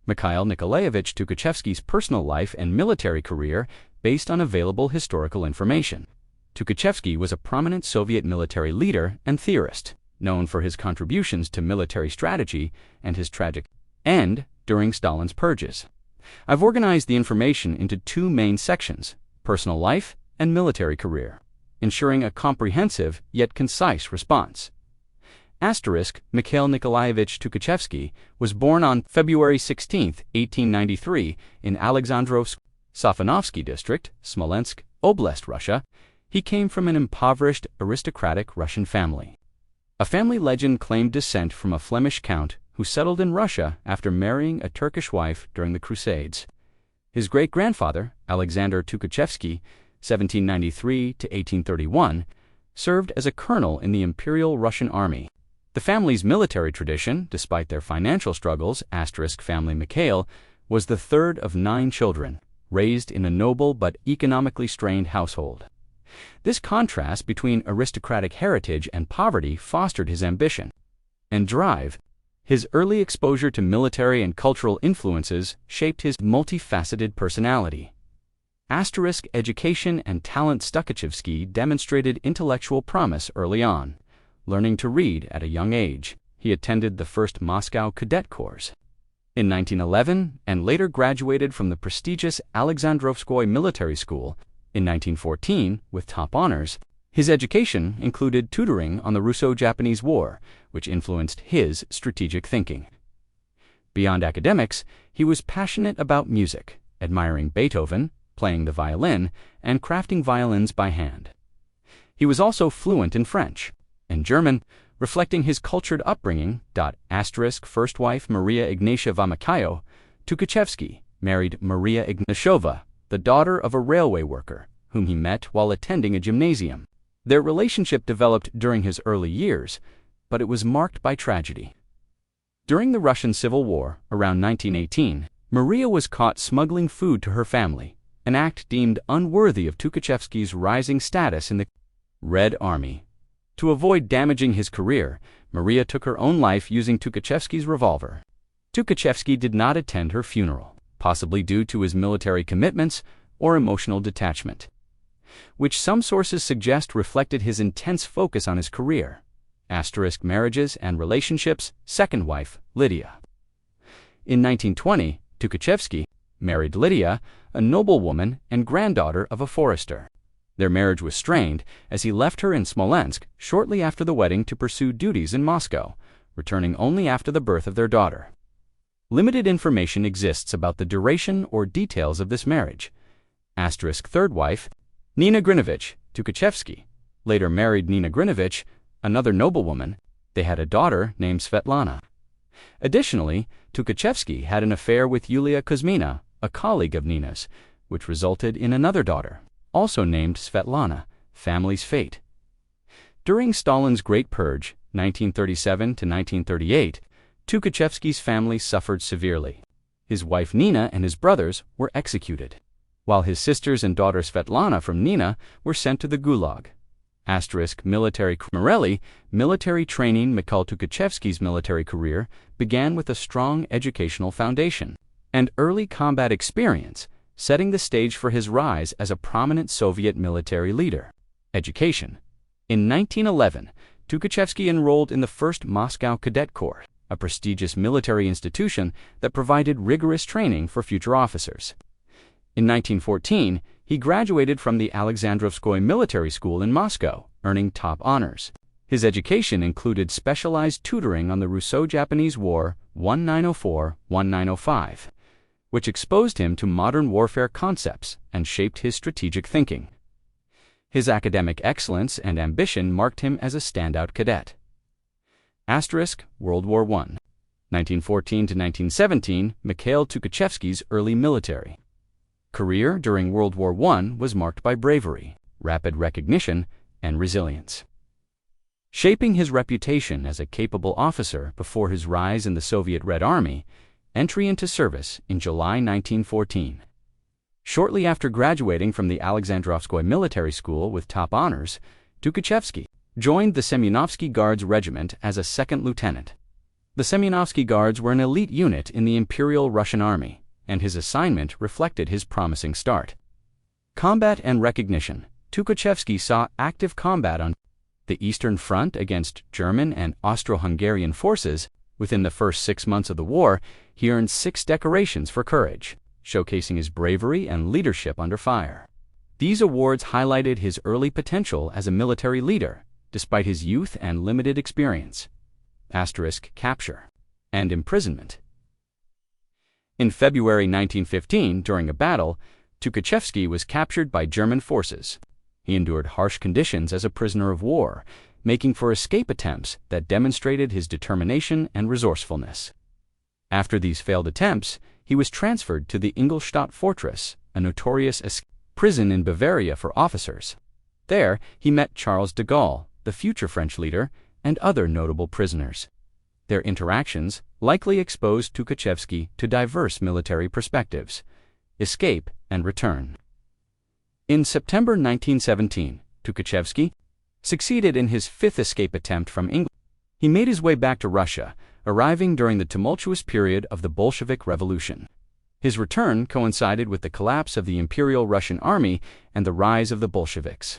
Mikhail Nikolaevich Tukhachevsky's personal life and military career based on available historical information. Tukhachevsky was a prominent Soviet military leader and theorist, known for his contributions to military strategy and his tragic end during Stalin's purges. I've organized the information into two main sections: personal life and military career, ensuring a comprehensive yet concise response. Mikhail Nikolaevich Tukhachevsky was born on February 16, 1893, in Alexandrovsk, Safanovsky district, Smolensk Oblast, Russia. He came from an impoverished, aristocratic Russian family. A family legend claimed descent from a Flemish count who settled in Russia after marrying a Turkish wife during the Crusades. His great-grandfather, Alexander Tukhachevsky, 1793 to 1831, served as a colonel in the Imperial Russian Army. The family's military tradition, despite their financial struggles, family Mikhail, was the third of 9 children, raised in a noble but economically strained household. This contrast between aristocratic heritage and poverty fostered his ambition and drive. His early exposure to military and cultural influences shaped his multifaceted personality. Education and talent. Tukhachevsky demonstrated intellectual promise early on, learning to read at a young age. He attended the first Moscow Cadet Corps in 1911 and later graduated from the prestigious Alexandrovskoye Military School in 1914 with top honors. His education included tutoring on the Russo-Japanese War, which influenced his strategic thinking. Beyond academics, he was passionate about music, admiring Beethoven, playing the violin, and crafting violins by hand. He was also fluent in French and German, reflecting his cultured upbringing. First wife Maria Ignatieva Mikhail Tukhachevsky married Maria Ignatieva, the daughter of a railway worker, whom he met while attending a gymnasium. Their relationship developed during his early years, but it was marked by tragedy. During the Russian Civil War, around 1918, Maria was caught smuggling food to her family, an act deemed unworthy of Tukhachevsky's rising status in the Red Army. To avoid damaging his career, Maria took her own life using Tukhachevsky's revolver. Tukhachevsky did not attend her funeral, possibly due to his military commitments or emotional detachment, which some sources suggest reflected his intense focus on his career. Marriages and relationships. Second wife, Lydia. In 1920, Tukhachevsky married Lydia, a noblewoman and granddaughter of a forester. Their marriage was strained as he left her in Smolensk shortly after the wedding to pursue duties in Moscow, returning only after the birth of their daughter. Limited information exists about the duration or details of this marriage. Third wife, Nina Grinovich Tukhachevsky, later married Nina Grinovich, another noblewoman. They had a daughter named Svetlana. Additionally, Tukhachevsky had an affair with Yulia Kuzmina, a colleague of Nina's, which resulted in another daughter, also named Svetlana, family's fate. During Stalin's Great Purge, 1937 to 1938, Tukhachevsky's family suffered severely. His wife Nina and his brothers were executed, while his sisters and daughter Svetlana from Nina were sent to the Gulag. Military training. Mikhail Tukhachevsky's military career began with a strong educational foundation and early combat experience, setting the stage for his rise as a prominent Soviet military leader. Education. In 1911, Tukhachevsky enrolled in the first Moscow Cadet Corps, a prestigious military institution that provided rigorous training for future officers. In 1914, he graduated from the Alexandrovskoye Military School in Moscow, earning top honors. His education included specialized tutoring on the Russo-Japanese War 1904-1905, which exposed him to modern warfare concepts and shaped his strategic thinking. His academic excellence and ambition marked him as a standout cadet. World War I, 1914 to 1917, Mikhail Tukhachevsky's early military career during World War I was marked by bravery, rapid recognition, and resilience, shaping his reputation as a capable officer before his rise in the Soviet Red Army. Entry into service in July 1914. Shortly after graduating from the Alexandrovskoye Military School with top honors, Tukhachevsky joined the Semyonovsky Guards Regiment as a second lieutenant. The Semyonovsky Guards were an elite unit in the Imperial Russian Army, and his assignment reflected his promising start. Combat and recognition. Tukhachevsky saw active combat on the Eastern Front against German and Austro-Hungarian forces. Within the first 6 months of the war, he earned 6 decorations for courage, showcasing his bravery and leadership under fire. These awards highlighted his early potential as a military leader, despite his youth and limited experience. Capture and imprisonment. In February 1915, during a battle, Tukhachevsky was captured by German forces. He endured harsh conditions as a prisoner of war, making for escape attempts that demonstrated his determination and resourcefulness. After these failed attempts, he was transferred to the Ingolstadt Fortress, a notorious prison in Bavaria for officers. There, he met Charles de Gaulle, the future French leader, and other notable prisoners. Their interactions likely exposed Tukhachevsky to diverse military perspectives, escape and return. In September 1917, Tukhachevsky succeeded in his 5th escape attempt from England. He made his way back to Russia, arriving during the tumultuous period of the Bolshevik Revolution. His return coincided with the collapse of the Imperial Russian Army and the rise of the Bolsheviks,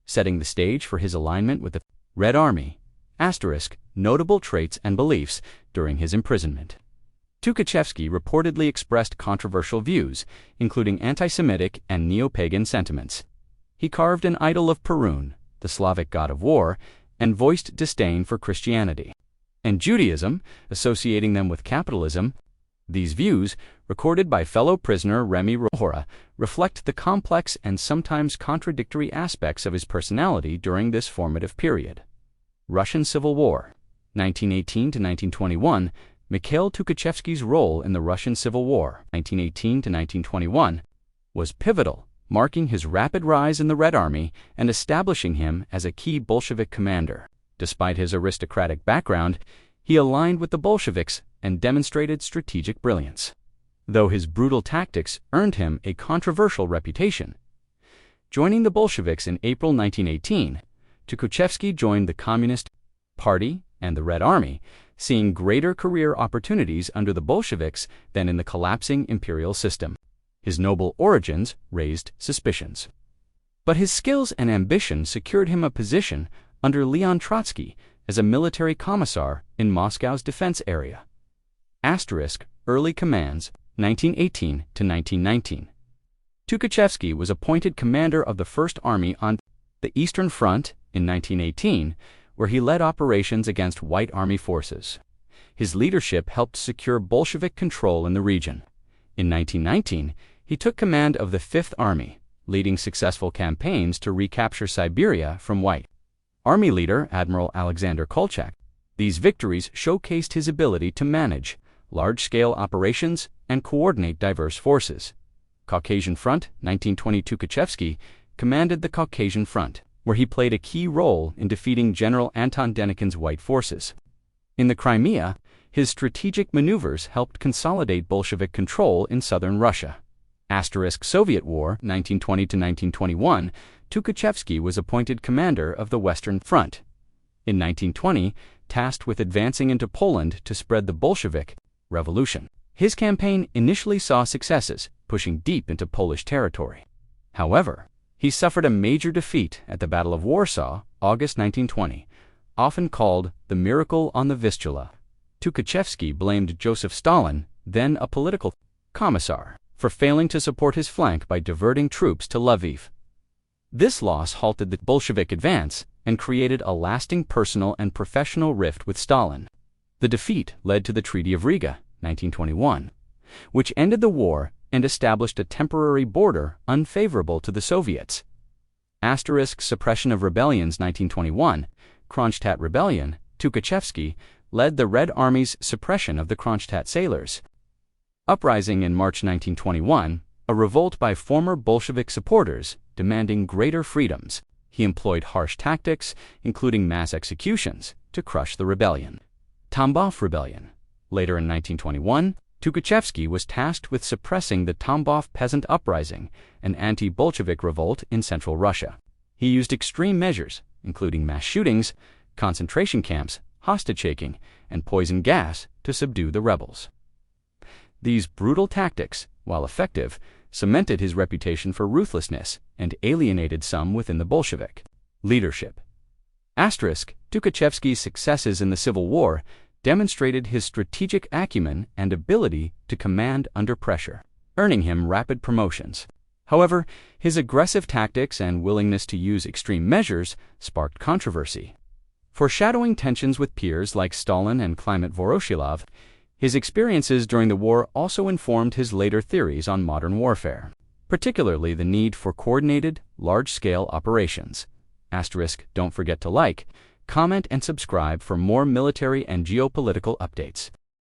setting the stage for his alignment with the Red Army. Notable traits and beliefs during his imprisonment. Tukhachevsky reportedly expressed controversial views, including anti-Semitic and neo-pagan sentiments. He carved an idol of Perun, the Slavic god of war, and voiced disdain for Christianity and Judaism, associating them with capitalism. These views, recorded by fellow prisoner Remy Rohora, reflect the complex and sometimes contradictory aspects of his personality during this formative period. Russian Civil War, 1918 to 1921. Mikhail Tukhachevsky's role in the Russian Civil War, 1918 to 1921, was pivotal, marking his rapid rise in the Red Army and establishing him as a key Bolshevik commander. Despite his aristocratic background, he aligned with the Bolsheviks and demonstrated strategic brilliance. Though his brutal tactics earned him a controversial reputation. Joining the Bolsheviks in April 1918, Tukhachevsky joined the Communist Party and the Red Army, seeing greater career opportunities under the Bolsheviks than in the collapsing imperial system. His noble origins raised suspicions. But his skills and ambition secured him a position under Leon Trotsky as a military commissar in Moscow's defense area. Early commands, 1918 to 1919. Tukhachevsky was appointed commander of the First Army on the Eastern Front in 1918, where he led operations against White Army forces. His leadership helped secure Bolshevik control in the region. In 1919, he took command of the Fifth Army, leading successful campaigns to recapture Siberia from White Army leader Admiral Alexander Kolchak. These victories showcased his ability to manage large-scale operations and coordinate diverse forces. Caucasian Front, 1920. Tukhachevsky commanded the Caucasian Front, where he played a key role in defeating General Anton Denikin's White forces. In the Crimea, his strategic maneuvers helped consolidate Bolshevik control in southern Russia. Soviet War, 1920 to 1921, Tukhachevsky was appointed commander of the Western Front. In 1920, tasked with advancing into Poland to spread the Bolshevik Revolution. His campaign initially saw successes, pushing deep into Polish territory. However, he suffered a major defeat at the Battle of Warsaw, August 1920, often called the Miracle on the Vistula. Tukhachevsky blamed Joseph Stalin, then a political commissar, for failing to support his flank by diverting troops to Lviv. This loss halted the Bolshevik advance and created a lasting personal and professional rift with Stalin. The defeat led to the Treaty of Riga, 1921, which ended the war and established a temporary border unfavorable to the Soviets. Suppression of rebellions, 1921, Kronstadt Rebellion. Tukhachevsky led the Red Army's suppression of the Kronstadt sailors. Uprising in March 1921, a revolt by former Bolshevik supporters demanding greater freedoms. He employed harsh tactics, including mass executions, to crush the rebellion. Tambov Rebellion. Later in 1921, Tukhachevsky was tasked with suppressing the Tambov peasant uprising, an anti-Bolshevik revolt in central Russia. He used extreme measures, including mass shootings, concentration camps, hostage-taking, and poison gas to subdue the rebels. These brutal tactics, while effective, cemented his reputation for ruthlessness and alienated some within the Bolshevik leadership. Tukhachevsky's successes in the Civil War demonstrated his strategic acumen and ability to command under pressure, earning him rapid promotions. However, his aggressive tactics and willingness to use extreme measures sparked controversy. Foreshadowing tensions with peers like Stalin and Kliment Voroshilov, his experiences during the war also informed his later theories on modern warfare, particularly the need for coordinated, large-scale operations. Don't forget to like, comment, and subscribe for more military and geopolitical updates.